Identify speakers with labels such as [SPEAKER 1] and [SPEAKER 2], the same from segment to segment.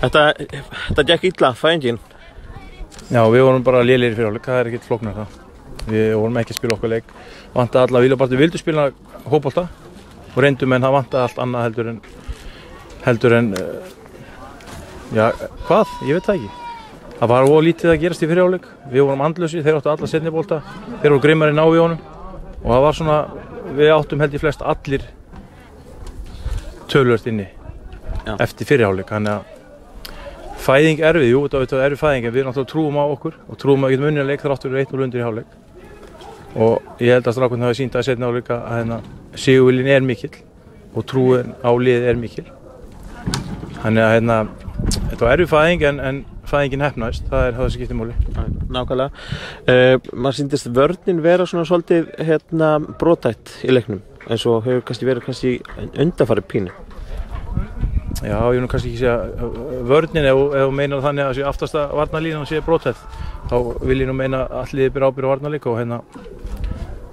[SPEAKER 1] Þetta gekk illa, fæðingin.
[SPEAKER 2] Já, við vorum bara lélegir fyrir hálfleik, það er ekkert flóknar það. Við vorum ekki að spila okkar leik. Vantaði alla Vílabarði vildu spila hópbolta og reyndum en það vantaði allt annað heldur en já, hvað? Ég veit það ekki. Það var lítið að gerast í fyrir hálfleik. Við vorum andlausir, þeir áttu alla seinni bolta. Þeir voru grimmari ná í honum og það var svona, við áttum held í flest allir töluvert inni eftir fyrir hálfleik. Þannig að fæðing erfið, jú, þetta er erfið fæðing en við náttúrulega trúum á okkur og trúum að við getum unnið leik þar áttur 1-0 undir í hálfleik. Og ég held að strákurinn hafi sýnt að seinni hálfleik að sigurviljinn er mikill og trúin á liðið er mikil. Þannig að þetta var erfið fæðing en fæðingin heppnaðist, það er það sem skiptir máli.
[SPEAKER 1] Nákvæmlega. Maður sýndist vörnin vera svona svolítið brothætt í leiknum eins og hefur kannski verið undanfarið pínu.
[SPEAKER 2] Já, ég vil kannski ekki segja vörnin ef þú meinar þannig að sé aftasta varnarlínan sé brothætt þá vil ég nú meina að allt liðið ber ábyrgð á varnarleik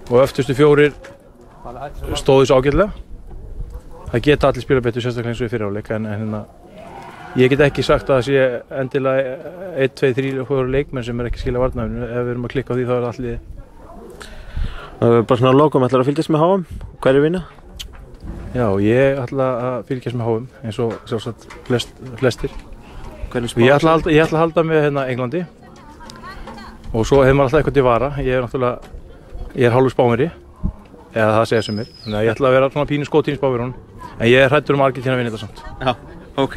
[SPEAKER 2] og öftustu fjórir stóðu svo ágætlega. Það geta allir spila betur sérstaklega eins og í fyrri hálfleik en ég get ekki sagt að það sé endilega 1, 2, 3 og 4 leikmenn sem er ekki skilja varnarlínu. Ef við erum að klikka á því þá er það allt liðið.
[SPEAKER 1] Bara svona að lokum, ætlarðu að fylgjast með HM? Hverjir vinna?
[SPEAKER 2] Já, ég ætla að fylgjast með HM eins og sjálfsagt flestir. Ég ætla að halda með Englandi og svo hefur maður alltaf eitthvað til vara. Ég er hálfur Spánverji, eða það segja sem er. Þannig að ég ætla að vera svona pínu skotinn í Spánverjunum en ég er hræddur Argentínu að vinna þetta samt.
[SPEAKER 1] Já, ok.